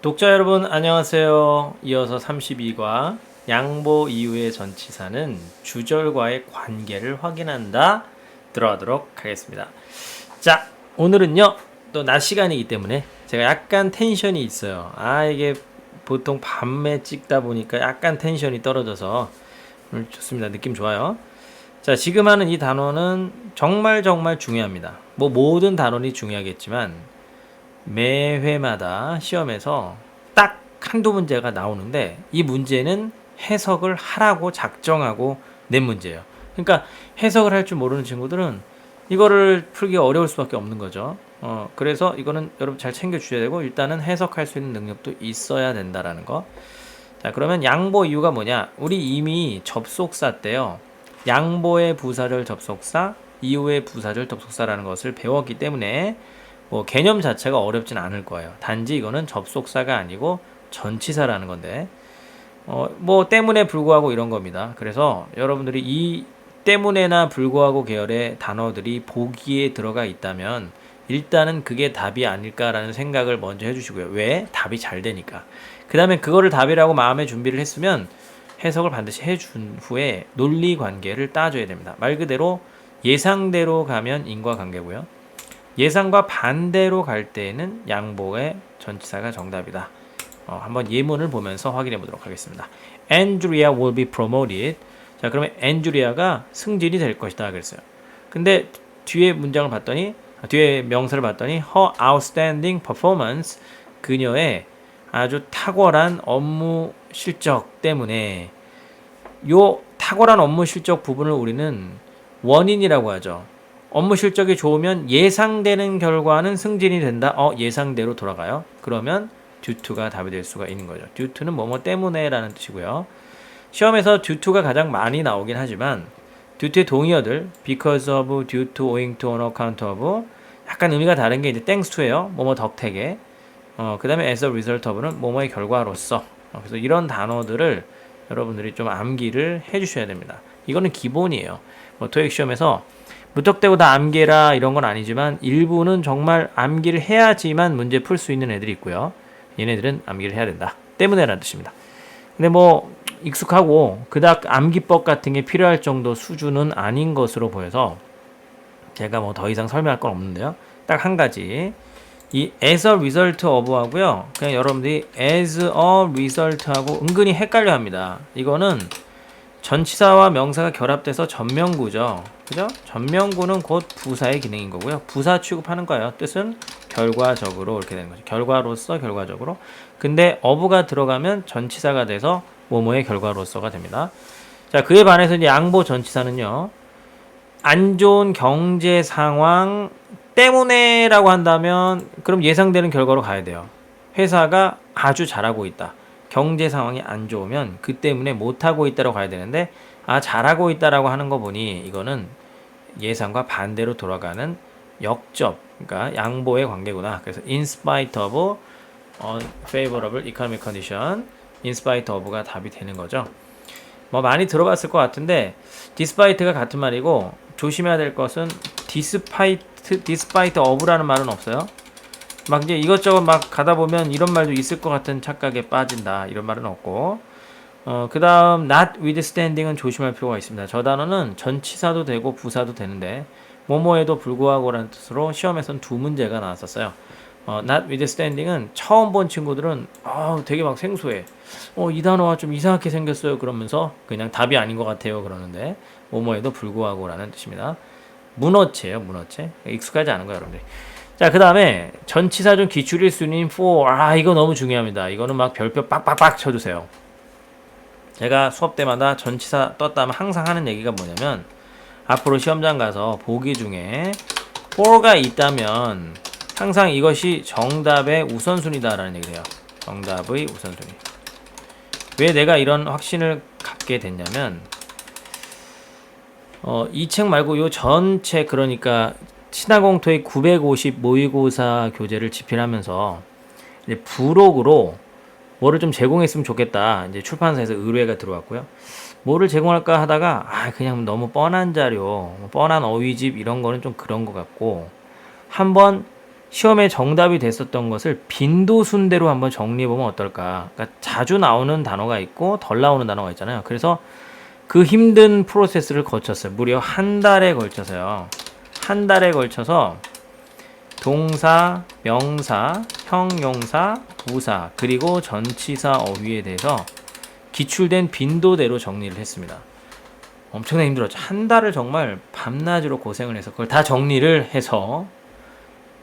독자 여러분 안녕하세요. 이어서 32과 양보 이후의 전치사는 주절과의 관계를 확인한다 들어가도록 하겠습니다. 자, 오늘은요 또 낮 시간이기 때문에 제가 약간 텐션이 있어요. 이게 보통 밤에 찍다 보니까 약간 텐션이 떨어져서 오늘 좋습니다. 느낌 좋아요. 자, 지금 하는 이 단어는 정말 중요합니다. 뭐 모든 단원이 중요하겠지만 매 회마다 시험에서 딱 한두 문제가 나오는데 이 문제는 해석을 하라고 작정하고 낸 문제예요. 그러니까 해석을 할 줄 모르는 친구들은 이거를 풀기 어려울 수밖에 없는 거죠. 그래서 이거는 여러분 잘 챙겨 주셔야 되고 일단은 해석할 수 있는 능력도 있어야 된다라는 거. 자, 그러면 양보 이유가 뭐냐? 우리 이미 접속사 때요. 양보의 부사절 접속사, 이후의 부사절 접속사라는 것을 배웠기 때문에 뭐 개념 자체가 어렵진 않을 거예요. 단지 이거는 접속사가 아니고 전치사라는 건데 뭐 때문에 불구하고 이런 겁니다. 그래서 여러분들이 이 때문에나 불구하고 계열의 단어들이 보기에 들어가 있다면 일단은 그게 답이 아닐까라는 생각을 먼저 해주시고요. 왜? 답이 잘 되니까. 그 다음에 그거를 답이라고 마음의 준비를 했으면 해석을 반드시 해준 후에 논리 관계를 따져야 됩니다. 말 그대로 예상대로 가면 인과관계고요. 예상과 반대로 갈 때에는 양보의 전치사가 정답이다. 한번 예문을 보면서 확인해 보도록 하겠습니다. Andrea will be promoted. 자, 그러면 Andrea가 승진이 될 것이다 그랬어요. 근데 뒤에 문장을 봤더니 뒤에 명사를 봤더니 her outstanding performance, 그녀의 아주 탁월한 업무 실적 때문에 요 탁월한 업무 실적 부분을 우리는 원인이라고 하죠. 업무 실적이 좋으면 예상되는 결과는 승진이 된다. 예상대로 돌아가요. 그러면 due to가 답이 될 수가 있는 거죠. due to는 뭐뭐 때문에 라는 뜻이고요. 시험에서 due to가 가장 많이 나오긴 하지만 due to의 동의어들 because of, due to, owing to, on account of 약간 의미가 다른 게 이제 thanks to예요. 뭐뭐 덕택에. 그 다음에 as a result of는 뭐뭐의 결과로서. 그래서 이런 단어들을 여러분들이 좀 암기를 해주셔야 됩니다. 이거는 기본이에요. 뭐 토익 시험에서 무턱대고 다 암기해라 이런 건 아니지만 일부는 정말 암기를 해야지만 문제 풀 수 있는 애들이 있고요. 얘네들은 암기를 해야 된다. 때문에라는 뜻입니다. 근데 뭐 익숙하고 그닥 암기법 같은 게 필요할 정도 수준은 아닌 것으로 보여서 제가 뭐 더 이상 설명할 건 없는데요. 딱 한 가지. 이 as a result of 하고요. 그냥 여러분들이 as a result 하고 은근히 헷갈려 합니다. 이거는 전치사와 명사가 결합돼서 전명구죠. 그죠? 전명구는 곧 부사의 기능인 거고요. 부사 취급하는 거예요. 뜻은 결과적으로 이렇게 되는 거죠. 결과로서 결과적으로. 근데 of가 들어가면 전치사가 돼서 뭐뭐의 결과로서가 됩니다. 자, 그에 반해서 이제 양보 전치사는요. 안 좋은 경제 상황 때문에라고 한다면 그럼 예상되는 결과로 가야 돼요. 회사가 아주 잘하고 있다. 경제 상황이 안 좋으면 그 때문에 못하고 있다라고 가야 되는데 잘하고 있다라고 하는 거 보니 이거는 예상과 반대로 돌아가는 역접, 그러니까 양보의 관계구나. 그래서 in spite of unfavorable economic condition, in spite of가 답이 되는 거죠. 뭐 많이 들어봤을 것 같은데 despite가 같은 말이고 조심해야 될 것은 despite of라는 말은 없어요. 막 이제 이것저것 막 가다 보면 이런 말도 있을 것 같은 착각에 빠진다 이런 말은 없고 그 다음 notwithstanding은 조심할 필요가 있습니다. 저 단어는 전치사도 되고 부사도 되는데 뭐뭐에도 불구하고 라는 뜻으로 시험에선 두 문제가 나왔었어요. notwithstanding은 처음 본 친구들은 되게 막 생소해. 이 단어가 좀 이상하게 생겼어요 그러면서 그냥 답이 아닌 것 같아요 그러는데 뭐뭐에도 불구하고 라는 뜻입니다. 문어체예요 문어체. 익숙하지 않은 거예요 여러분들. 자, 그 다음에 전치사 중 기출 1순위인 for. 이거 너무 중요합니다. 이거는 막 별표 빡빡빡 쳐주세요. 제가 수업 때마다 전치사 떴다면 항상 하는 얘기가 뭐냐면 앞으로 시험장 가서 보기 중에 for가 있다면 항상 이것이 정답의 우선순위다라는 얘기를 해요. 정답의 우선순위. 왜 내가 이런 확신을 갖게 됐냐면 이 책 말고 요 전책, 그러니까 신화공토의 950 모의고사 교재를 집필하면서 이제 부록으로 뭐를 좀 제공했으면 좋겠다. 이제 출판사에서 의뢰가 들어왔고요. 뭐를 제공할까 하다가 그냥 너무 뻔한 자료, 뻔한 어휘집 이런 거는 좀 그런 것 같고 한번 시험에 정답이 됐었던 것을 빈도 순대로 한번 정리해보면 어떨까. 그러니까 자주 나오는 단어가 있고 덜 나오는 단어가 있잖아요. 그래서 그 힘든 프로세스를 거쳤어요. 무려 한 달에 걸쳐서요. 한 달에 걸쳐서 동사, 명사, 형용사, 부사, 그리고 전치사 어휘에 대해서 기출된 빈도대로 정리를 했습니다. 엄청나게 힘들었죠. 한 달을 정말 밤낮으로 고생을 해서 그걸 다 정리를 해서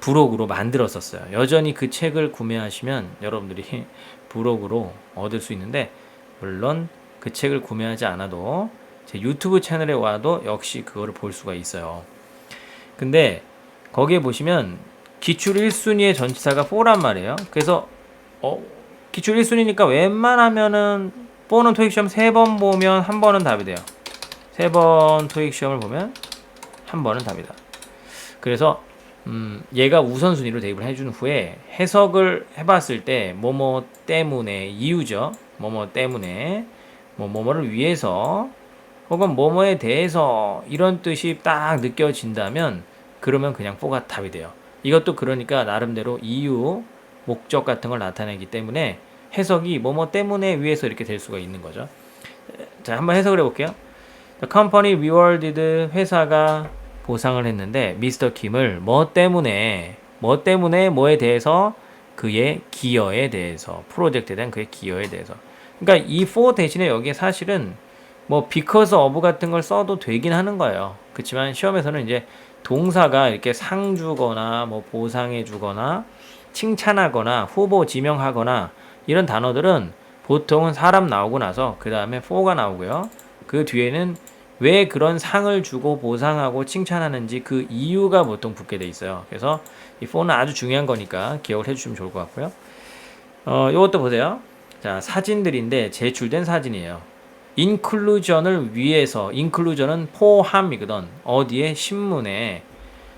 부록으로 만들었었어요. 여전히 그 책을 구매하시면 여러분들이 부록으로 얻을 수 있는데, 물론 그 책을 구매하지 않아도 제 유튜브 채널에 와도 역시 그거를 볼 수가 있어요. 근데 거기에 보시면 기출 1순위의 전치사가 4란 말이에요. 그래서 기출 1순위니까 웬만하면은 4는 토익 시험 3번 보면 한 번은 답이 돼요. 3번 토익 시험을 보면 한 번은 답이다. 그래서 얘가 우선순위로 대입을 해준 후에 해석을 해봤을 때 뭐뭐 때문에, 이유죠. 뭐뭐 때문에, 뭐뭐를 위해서, 혹은 뭐뭐에 대해서 이런 뜻이 딱 느껴진다면 그러면 그냥 4가 답이 돼요. 이것도 그러니까 나름대로 이유, 목적 같은 걸 나타내기 때문에 해석이 뭐뭐 때문에 위해서 이렇게 될 수가 있는 거죠. 자, 한번 해석을 해볼게요. The company rewarded, 회사가 보상을 했는데 미스터 킴을 뭐 때문에 뭐에 대해서, 그의 기여에 대해서, 프로젝트에 대한 그의 기여에 대해서. 그러니까 이 for 대신에 여기에 사실은 뭐 because of 같은 걸 써도 되긴 하는 거예요. 그렇지만 시험에서는 이제 동사가 이렇게 상 주거나 뭐 보상해 주거나 칭찬하거나 후보 지명하거나 이런 단어들은 보통은 사람 나오고 나서 그 다음에 for가 나오고요. 그 뒤에는 왜 그런 상을 주고 보상하고 칭찬하는지 그 이유가 보통 붙게 돼 있어요. 그래서 이 for는 아주 중요한 거니까 기억을 해주시면 좋을 것 같고요. 이것도 보세요. 자, 사진들인데 제출된 사진이에요. 인클루전을 위해서, 인클루전은 포함이거든. 어디에? 신문에,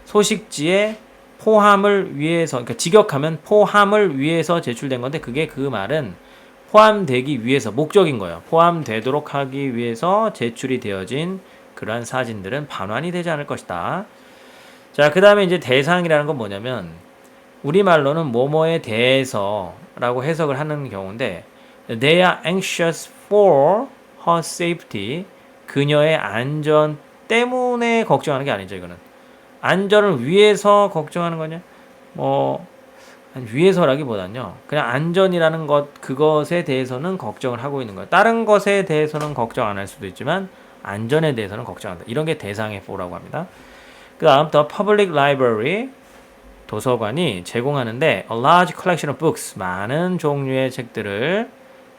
소식지에 포함을 위해서, 그러니까 직역하면 포함을 위해서 제출된 건데, 그게 그 말은 포함되기 위해서, 목적인 거예요. 포함되도록 하기 위해서 제출이 되어진 그러한 사진들은 반환이 되지 않을 것이다. 자, 그 다음에 이제 대상이라는 건 뭐냐면, 우리말로는 뭐뭐에 대해서 라고 해석을 하는 경우인데, they are anxious for her safety, 그녀의 안전 때문에 걱정하는 게 아니죠. 이거는 안전을 위해서 걱정하는 거냐, 뭐 위해서라기보단요, 그냥 안전이라는 것, 그것에 대해서는 걱정을 하고 있는 거예요. 다른 것에 대해서는 걱정 안 할 수도 있지만 안전에 대해서는 걱정한다. 이런 게 대상의 for라고 합니다. 그 다음 the public library, 도서관이 제공하는데 a large collection of books, 많은 종류의 책들을,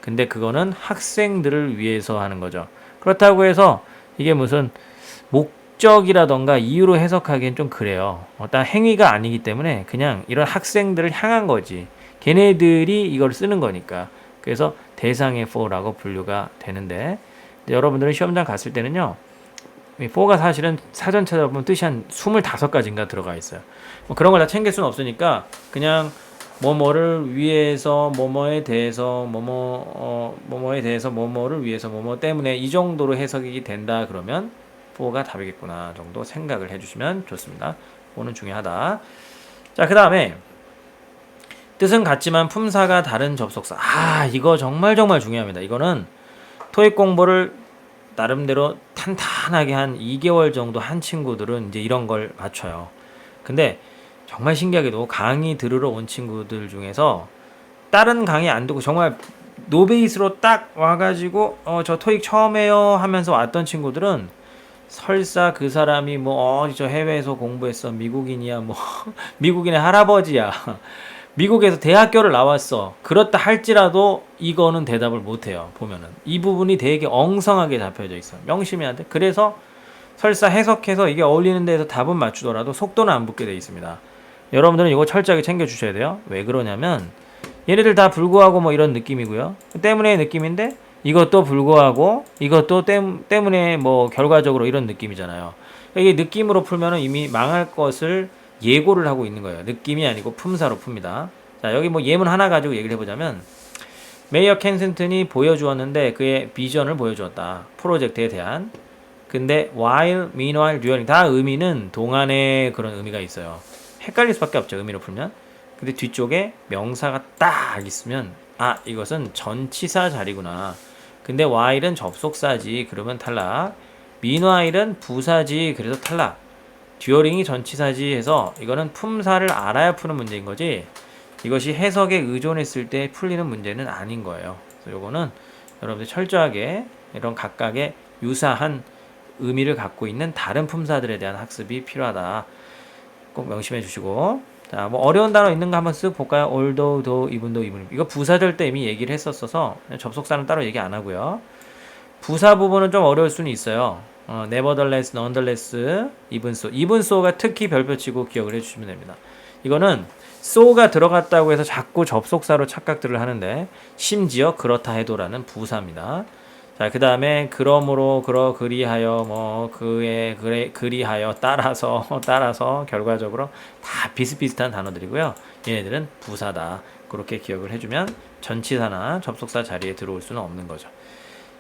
근데 그거는 학생들을 위해서 하는 거죠. 그렇다고 해서 이게 무슨 목적이라던가 이유로 해석하기엔 좀 그래요. 어떤 행위가 아니기 때문에 그냥 이런 학생들을 향한 거지. 걔네들이 이걸 쓰는 거니까. 그래서 대상의 for라고 분류가 되는데, 여러분들은 시험장 갔을 때는요, for가 사실은 사전 찾아보면 뜻이 한 25가지인가 들어가 있어요. 뭐 그런 걸 다 챙길 수는 없으니까 그냥 뭐뭐를 위해서, 뭐뭐에 대해서, 뭐뭐에 대해서, 뭐뭐를 위해서, 뭐뭐 때문에, 이 정도로 해석이 된다 그러면 for가 답이겠구나 정도 생각을 해주시면 좋습니다. for는 중요하다. 자, 그 다음에 뜻은 같지만 품사가 다른 접속사. 이거 정말 중요합니다. 이거는 토익 공부를 나름대로 탄탄하게 한 2개월 정도 한 친구들은 이제 이런 걸 맞춰요. 근데 정말 신기하게도 강의 들으러 온 친구들 중에서 다른 강의 안 듣고 정말 노베이스로 딱 와가지고 저 토익 처음 해요 하면서 왔던 친구들은 설사 그 사람이 뭐 저 해외에서 공부했어, 미국인이야, 뭐 미국인의 할아버지야, 미국에서 대학교를 나왔어, 그렇다 할지라도 이거는 대답을 못해요. 보면은 이 부분이 되게 엉성하게 잡혀져 있어. 명심해야 돼. 그래서 설사 해석해서 이게 어울리는 데에서 답은 맞추더라도 속도는 안 붙게 돼 있습니다. 여러분들은 이거 철저하게 챙겨 주셔야 돼요. 왜 그러냐면 얘네들 다 불구하고 뭐 이런 느낌이고요. 때문에 느낌인데 이것도 불구하고 이것도 때문에 뭐 결과적으로 이런 느낌이잖아요. 이게 느낌으로 풀면은 이미 망할 것을 예고를 하고 있는 거예요. 느낌이 아니고 품사로 풉니다. 자, 여기 뭐 예문 하나 가지고 얘기를 해보자면, 메이어 켄싱턴이 보여주었는데 그의 비전을 보여주었다. 프로젝트에 대한. 근데 while, meanwhile, during 다 의미는 동안의 그런 의미가 있어요. 헷갈릴 수밖에 없죠. 의미로 풀면. 근데 뒤쪽에 명사가 딱 있으면 아 이것은 전치사 자리구나. 근데 while은 접속사지. 그러면 탈락. meanwhile은 부사지. 그래서 탈락. 듀어링이 전치사지 해서 이거는 품사를 알아야 푸는 문제인 거지 이것이 해석에 의존했을 때 풀리는 문제는 아닌 거예요. 그래서 요거는 여러분들 철저하게 이런 각각의 유사한 의미를 갖고 있는 다른 품사들에 대한 학습이 필요하다. 꼭 명심해 주시고 자, 뭐 어려운 단어 있는 거 한번 쓱 볼까요? although, though, even though, even. 이거 부사절 때 이미 얘기를 했었어서 접속사는 따로 얘기 안 하고요. 부사 부분은 좀 어려울 수는 있어요. nevertheless, nonetheless, even so. even so가 특히 별표 치고 기억을 해주시면 됩니다. 이거는 so가 들어갔다고 해서 자꾸 접속사로 착각들을 하는데 심지어 그렇다 해도라는 부사입니다. 자, 그 다음에 그러므로 그리하여 뭐 그에 그리하여 따라서 결과적으로 다 비슷비슷한 단어들이고요. 얘네들은 부사다. 그렇게 기억을 해주면 전치사나 접속사 자리에 들어올 수는 없는 거죠.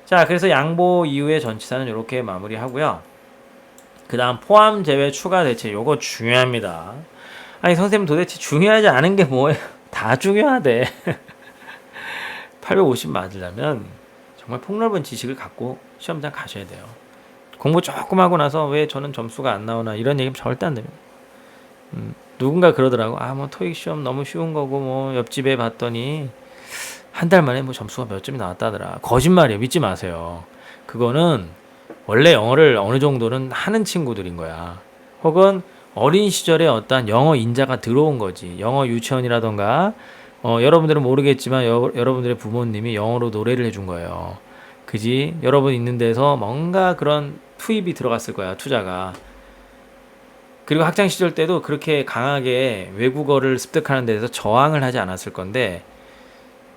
자, 그래서 양보 이후의 전치사는 이렇게 마무리하고요. 그 다음 포함, 제외, 추가, 대체. 요거 중요합니다. 아니 선생님 도대체 중요하지 않은 게 뭐예요? 다 중요하대. 850 맞으려면 정말 폭넓은 지식을 갖고 시험장 가셔야 돼요. 공부 조금 하고 나서 왜 저는 점수가 안 나오나 이런 얘기는 절대 안 됩니다. 누군가 그러더라고. 아, 뭐 토익 시험 너무 쉬운 거고 뭐 옆집에 봤더니 한 달 만에 뭐 점수가 몇 점이 나왔다더라. 거짓말이에요. 믿지 마세요. 그거는 원래 영어를 어느 정도는 하는 친구들인 거야. 혹은 어린 시절에 어떤 영어 인자가 들어온 거지. 영어 유치원이라던가 여러분들은 모르겠지만 여러분들의 부모님이 영어로 노래를 해준 거예요. 그지? 여러분 있는 데서 뭔가 그런 투입이 들어갔을 거야. 투자가. 그리고 학창 시절 때도 그렇게 강하게 외국어를 습득하는 데서 저항을 하지 않았을 건데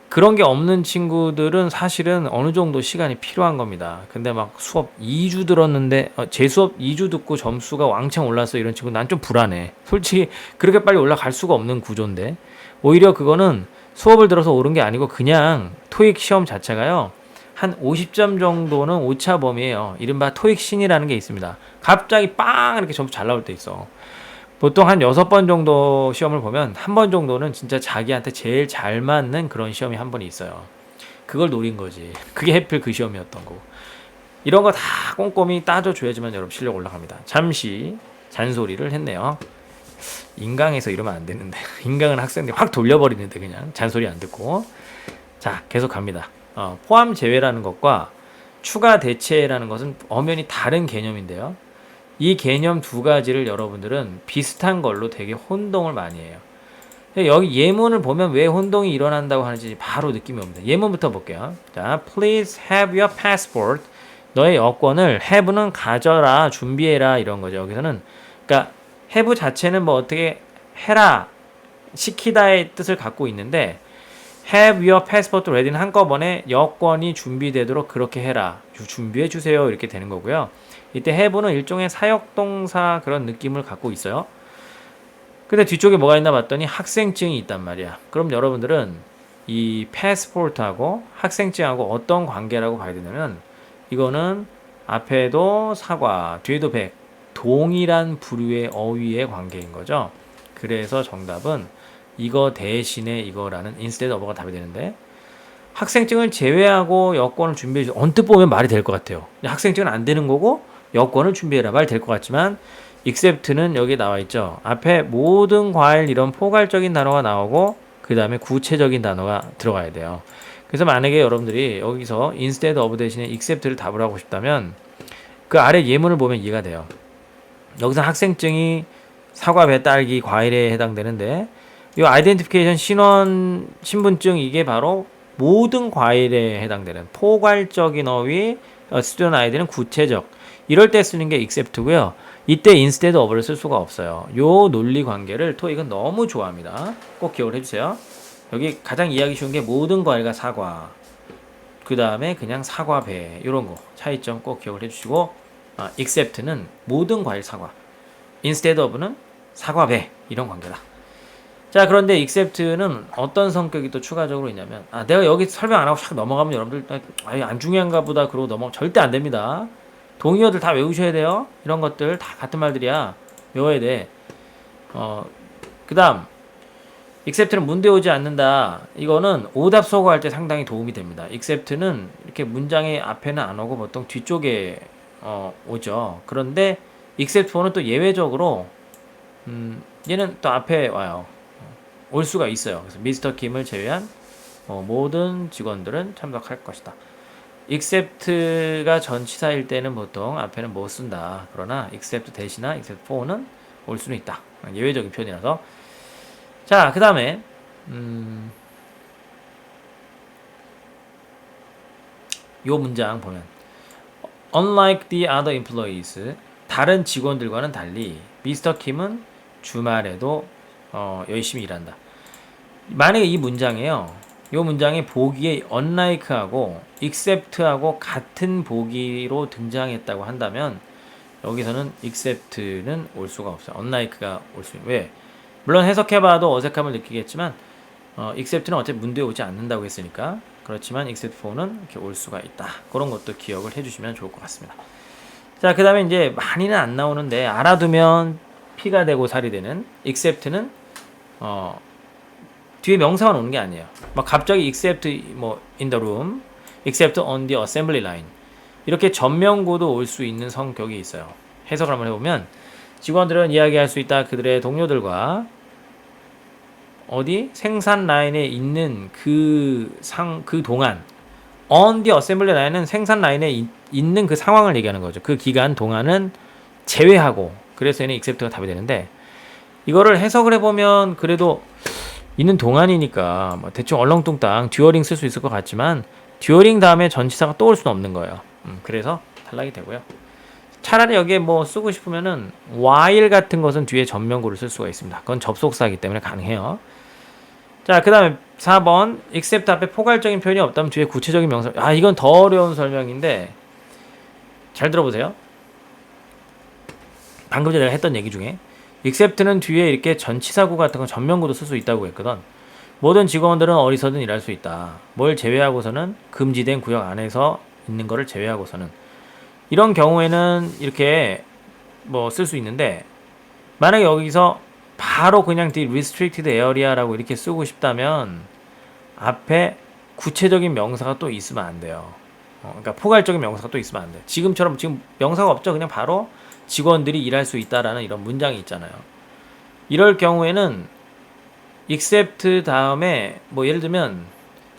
그런 게 없는 친구들은 사실은 어느 정도 시간이 필요한 겁니다. 근데 막 수업 2주 들었는데 제 수업 2주 듣고 점수가 왕창 올랐어 이런 친구 난 좀 불안해. 솔직히 그렇게 빨리 올라갈 수가 없는 구조인데 오히려 그거는 수업을 들어서 오른 게 아니고 그냥 토익 시험 자체가요. 한 50점 정도는 오차 범위예요. 이른바 토익 신이라는 게 있습니다. 갑자기 빵 이렇게 점수 잘 나올 때 있어. 보통 한 6번 정도 시험을 보면 한 번 정도는 진짜 자기한테 제일 잘 맞는 그런 시험이 한 번 있어요. 그걸 노린 거지. 그게 하필 그 시험이었던 거고. 이런 거 다 꼼꼼히 따져줘야지만 여러분 실력 올라갑니다. 잠시 잔소리를 했네요. 인강에서 이러면 안 되는데. 인강은 학생들이 확 돌려버리는데 그냥 잔소리 안 듣고. 자, 계속 갑니다. 포함 제외라는 것과 추가 대체라는 것은 엄연히 다른 개념인데요. 이 개념 두 가지를 여러분들은 비슷한 걸로 되게 혼동을 많이 해요. 여기 예문을 보면 왜 혼동이 일어난다고 하는지 바로 느낌이 옵니다. 예문부터 볼게요. 자, please have your passport. 너의 여권을 have는 가져라, 준비해라 이런 거죠. 여기서는 그러니까 have 자체는 뭐 어떻게 해라, 시키다의 뜻을 갖고 있는데 have your passport ready는 한꺼번에 여권이 준비되도록 그렇게 해라, 준비해 주세요 이렇게 되는 거고요. 이때 have는 일종의 사역동사 그런 느낌을 갖고 있어요. 근데 뒤쪽에 뭐가 있나 봤더니 학생증이 있단 말이야. 그럼 여러분들은 이 passport하고 학생증하고 어떤 관계라고 봐야 되냐면 이거는 앞에도 사과, 뒤에도 백, 동일한 부류의 어휘의 관계인 거죠. 그래서 정답은 이거 대신에 이거라는 instead of가 답이 되는데 학생증을 제외하고 여권을 준비해 주 언뜻 보면 말이 될 것 같아요. 학생증은 안 되는 거고 여권을 준비해라 말 될 것 같지만 except는 여기 나와 있죠. 앞에 모든 과일 이런 포괄적인 단어가 나오고 그 다음에 구체적인 단어가 들어가야 돼요. 그래서 만약에 여러분들이 여기서 instead of 대신에 except를 답을 하고 싶다면 그 아래 예문을 보면 이해가 돼요. 여기서 학생증이 사과, 배, 딸기, 과일에 해당되는데 이 아이덴티피케이션 신원 신분증 이게 바로 모든 과일에 해당되는 포괄적인 어휘, 스튜던트 아이디는 구체적. 이럴 때 쓰는 게 except고요. 이때 instead of를 쓸 수가 없어요. 요 논리 관계를 토익은 너무 좋아합니다. 꼭 기억을 해주세요. 여기 가장 이해하기 쉬운 게 모든 과일과 사과. 그 다음에 그냥 사과, 배 이런 거 차이점 꼭 기억을 해주시고 except는 모든 과일, 사과. instead of는 사과, 배 이런 관계다. 자, 그런데 except는 어떤 성격이 또 추가적으로 있냐면 내가 여기 설명 안 하고 샥 넘어가면 여러분들 안 중요한가 보다 그러고 넘어가면 절대 안 됩니다. 동의어들 다 외우셔야 돼요. 이런 것들 다 같은 말들이야. 외워야 돼. 그 다음 except는 문제 오지 않는다. 이거는 오답 소거할 때 상당히 도움이 됩니다. except는 이렇게 문장의 앞에는 안 오고 보통 뒤쪽에 오죠. 그런데 except for는 또 예외적으로 얘는 또 앞에 와요. 올 수가 있어요. 그래서 미스터 킴을 제외한 모든 직원들은 참석할 것이다. except가 전치사일 때는 보통 앞에는 못 쓴다. 그러나 except 대신나 except for는 올 수는 있다. 예외적인 표현이라서. 자, 그 다음에 요 문장 보면 unlike the other employees, 다른 직원들과는 달리 미스터 킴은 주말에도 열심히 일한다. 만약에 이 문장에요, 요 문장에 보기에 unlike하고 except하고 같은 보기로 등장했다고 한다면 여기서는 except는 올 수가 없어요. unlike가 올 수 있어요. 왜? 물론 해석해봐도 어색함을 느끼겠지만 except는 어차피 문제에 오지 않는다고 했으니까. 그렇지만 except for는 이렇게 올 수가 있다. 그런 것도 기억을 해주시면 좋을 것 같습니다. 자, 그 다음에 이제 많이는 안 나오는데 알아두면 피가 되고 살이 되는 except는 뒤에 명사만 오는 게 아니에요. 막 갑자기 except 뭐 in the room, except on the assembly line 이렇게 전면구도 올 수 있는 성격이 있어요. 해석을 한번 해보면 직원들은 이야기할 수 있다. 그들의 동료들과 어디 생산 라인에 있는 그 동안 on the assembly line은 생산 라인에 있는 그 상황을 얘기하는 거죠. 그 기간 동안은 제외하고, 그래서 얘는 except가 답이 되는데, 이거를 해석을 해보면 그래도 있는 동안이니까 뭐 대충 얼렁뚱땅 during 쓸 수 있을 것 같지만 during 다음에 전치사가 또 올 수는 없는 거예요. 그래서 탈락이 되고요. 차라리 여기에 뭐 쓰고 싶으면은 while 같은 것은 뒤에 전면구를 쓸 수가 있습니다. 그건 접속사이기 때문에 가능해요. 자, 그 다음에 4번 except 앞에 포괄적인 표현이 없다면 뒤에 구체적인 명사. 이건 더 어려운 설명인데 잘 들어보세요. 방금 전에 내가 했던 얘기 중에 except는 뒤에 이렇게 전치사구 같은 건 전면구도 쓸 수 있다고 했거든. 모든 직원들은 어디서든 일할 수 있다. 뭘 제외하고서는 금지된 구역 안에서 있는 거를 제외하고서는, 이런 경우에는 이렇게 뭐 쓸 수 있는데, 만약에 여기서 바로 그냥 the restricted area라고 이렇게 쓰고 싶다면 앞에 구체적인 명사가 또 있으면 안 돼요. 그러니까 포괄적인 명사가 또 있으면 안 돼요. 지금 명사가 없죠. 그냥 바로 직원들이 일할 수 있다라는 이런 문장이 있잖아요. 이럴 경우에는 except 다음에 뭐 예를 들면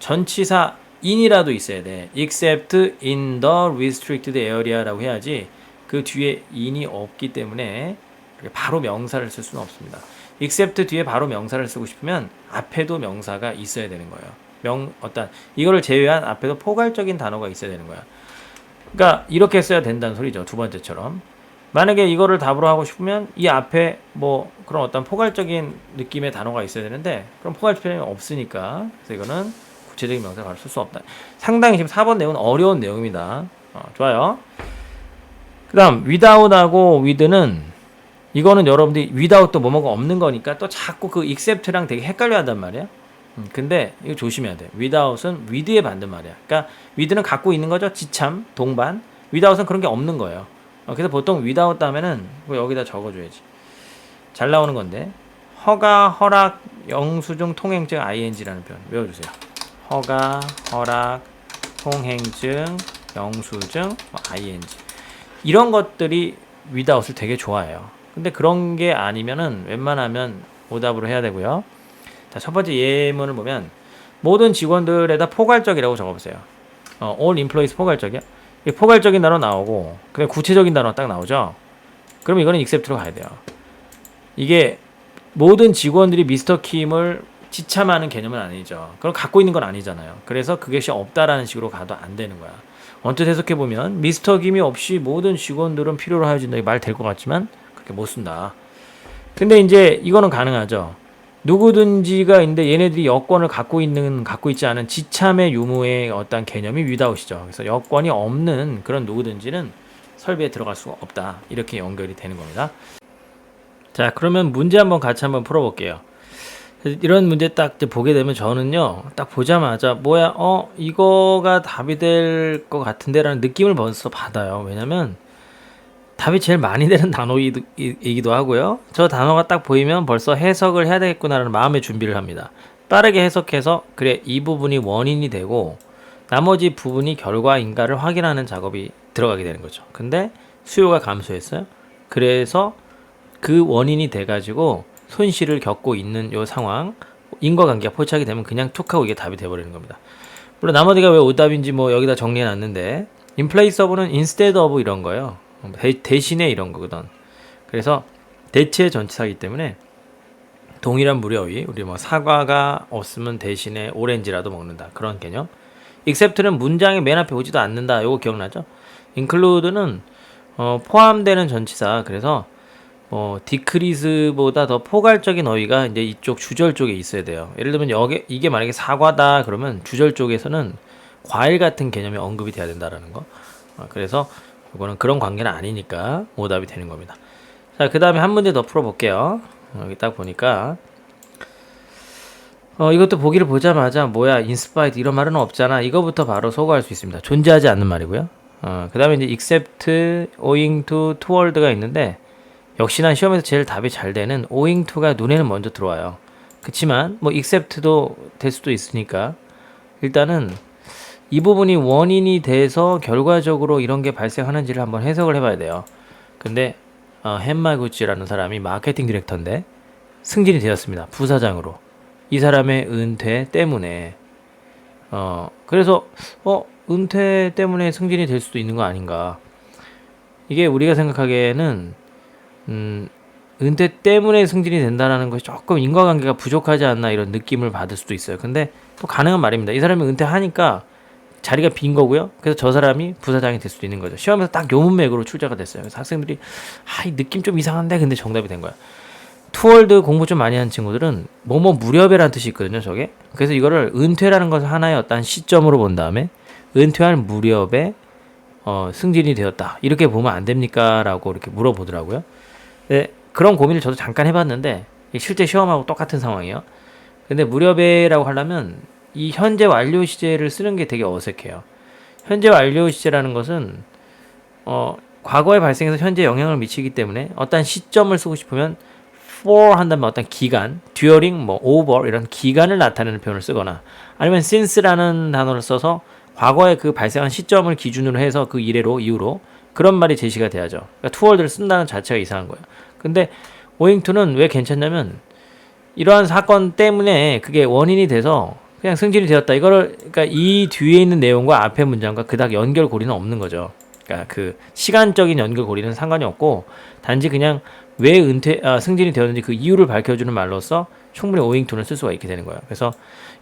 전치사 in이라도 있어야 돼. except in the restricted area라고 해야지 그 뒤에 in이 없기 때문에 바로 명사를 쓸 수는 없습니다. except 뒤에 바로 명사를 쓰고 싶으면 앞에도 명사가 있어야 되는 거예요. 이거를 제외한 앞에도 포괄적인 단어가 있어야 되는 거야. 그러니까 이렇게 써야 된다는 소리죠. 두 번째처럼. 만약에 이거를 답으로 하고 싶으면 이 앞에 뭐 그런 어떤 포괄적인 느낌의 단어가 있어야 되는데 그럼 포괄적 표현이 없으니까, 그래서 이거는 구체적인 명사를 바로 쓸 수 없다. 상당히 지금 4번 내용은 어려운 내용입니다. 좋아요. 그 다음 without하고 with는, 이거는 여러분들이 without도 뭐뭐가 없는 거니까 또 자꾸 그 except랑 되게 헷갈려 한단 말이야. 근데 이거 조심해야 돼. without은 with에 반든 말이야. 그러니까 with는 갖고 있는 거죠. 지참, 동반. without은 그런 게 없는 거예요. 그래서 보통 without 다음에는 여기다 적어줘야지. 잘 나오는 건데, 허가, 허락, 영수증, 통행증, ing라는 표현 외워주세요. 허가, 허락, 통행증, 영수증, ing. 이런 것들이 without을 되게 좋아해요. 근데 그런 게 아니면은 웬만하면 오답으로 해야 되고요. 자, 첫 번째 예문을 보면 모든 직원들에다 포괄적이라고 적어보세요. all employees 포괄적이야. 포괄적인 단어 나오고 그다음에 구체적인 단어 딱 나오죠. 그럼 이거는 except로 가야 돼요. 이게 모든 직원들이 미스터 킴을 지참하는 개념은 아니죠. 그럼 갖고 있는 건 아니잖아요. 그래서 그것이 없다라는 식으로 가도 안 되는 거야. 언뜻 해석해보면 미스터 킴이 없이 모든 직원들은 필요로 하여진다. 말 될 것 같지만 그렇게 못 쓴다. 근데 이제 이거는 가능하죠. 누구든지가 있는데 얘네들이 여권을 갖고 있지 않은 지참의 유무의 어떤 개념이 without이죠. 그래서 여권이 없는 그런 누구든지는 설비에 들어갈 수가 없다. 이렇게 연결이 되는 겁니다. 자, 그러면 문제 같이 한번 풀어볼게요. 이런 문제 딱 보게 되면 저는요, 딱 보자마자 뭐야, 이거가 답이 될 것 같은데 라는 느낌을 벌써 받아요. 왜냐면 답이 제일 많이 되는 단어이기도 하고요. 저 단어가 딱 보이면 벌써 해석을 해야 되겠구나라는 마음의 준비를 합니다. 빠르게 해석해서 그래 이 부분이 원인이 되고 나머지 부분이 결과인가를 확인하는 작업이 들어가게 되는 거죠. 근데 수요가 감소했어요. 그래서 그 원인이 돼가지고 손실을 겪고 있는 요 상황, 인과관계가 포착이 되면 그냥 툭 하고 이게 답이 돼버리는 겁니다. 물론 나머지가 왜 오답인지 뭐 여기다 정리해놨는데 in place of는 instead of 이런 거예요. 대신에 이런 거거든. 그래서 대체 전치사이기 때문에 동일한 무료의 우리 뭐 사과가 없으면 대신에 오렌지라도 먹는다 그런 개념. except는 문장의 맨 앞에 오지도 않는다. 요거 기억나죠? include는 포함되는 전치사. 그래서 decrease보다 더 포괄적인 어휘가 이제 이쪽 주절 쪽에 있어야 돼요. 예를 들면 이게 만약에 사과다 그러면 주절 쪽에서는 과일 같은 개념이 언급이 돼야 된다라는 거. 그래서 이거는 그런 관계는 아니니까 오답이 되는 겁니다. 자, 그 다음에 한 문제 더 풀어볼게요. 여기 딱 보니까 이것도 보기를 보자마자 뭐야 inspired 이런 말은 없잖아. 이거부터 바로 소거할 수 있습니다. 존재하지 않는 말이고요. 그 다음에 이제 except, owing to, toward가 있는데 역시나 시험에서 제일 답이 잘 되는 owing to가 눈에는 먼저 들어와요. 그치만 뭐 except도 될 수도 있으니까 일단은 이 부분이 원인이 돼서 결과적으로 이런 게 발생하는지를 한번 해석을 해봐야 돼요. 근데 헨마구치라는 사람이 마케팅 디렉터인데 승진이 되었습니다. 부사장으로. 이 사람의 은퇴 때문에 그래서 은퇴 때문에 승진이 될 수도 있는 거 아닌가. 이게 우리가 생각하기에는 은퇴 때문에 승진이 된다는 것이 조금 인과관계가 부족하지 않나 이런 느낌을 받을 수도 있어요. 근데 또 가능한 말입니다. 이 사람이 은퇴하니까 자리가 빈 거고요. 그래서 저 사람이 부사장이 될 수도 있는 거죠. 시험에서 딱 요 문맥으로 출제가 됐어요. 그래서 학생들이 이 느낌 좀 이상한데 근데 정답이 된 거야. 투월드 공부 좀 많이 하는 친구들은 뭐뭐 무렵에라는 뜻이 있거든요. 저게. 그래서 이거를 은퇴라는 것을 하나의 어떤 시점으로 본 다음에 은퇴할 무렵에 승진이 되었다. 이렇게 보면 안 됩니까? 라고 이렇게 물어보더라고요. 네, 그런 고민을 저도 잠깐 해봤는데 실제 시험하고 똑같은 상황이에요. 근데 무렵에라고 하려면 이 현재 완료 시제를 쓰는 게 되게 어색해요. 현재 완료 시제라는 것은 과거에 발생해서 현재 영향을 미치기 때문에 어떤 시점을 쓰고 싶으면 for 한다면 어떤 기간, during, 뭐 over 이런 기간을 나타내는 표현을 쓰거나 아니면 since라는 단어를 써서 과거에 그 발생한 시점을 기준으로 해서 그 이후로 그런 말이 제시가 돼야죠. 그러니까 toward를 쓴다는 자체가 이상한 거예요. 근데 owing to는 왜 괜찮냐면 이러한 사건 때문에 그게 원인이 돼서 그냥 승진이 되었다. 이거를 그러니까 이 뒤에 있는 내용과 앞의 문장과 그닥 연결고리는 없는 거죠. 그러니까 그 시간적인 연결고리는 상관이 없고 단지 그냥 왜 승진이 되었는지 그 이유를 밝혀주는 말로써 충분히 owing to를 쓸 수가 있게 되는 거예요. 그래서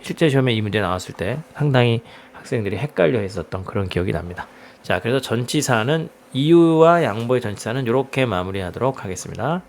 실제 시험에 이 문제 나왔을 때 상당히 학생들이 헷갈려 했었던 그런 기억이 납니다. 자, 그래서 전치사는 이유와 양보의 전치사는 이렇게 마무리하도록 하겠습니다.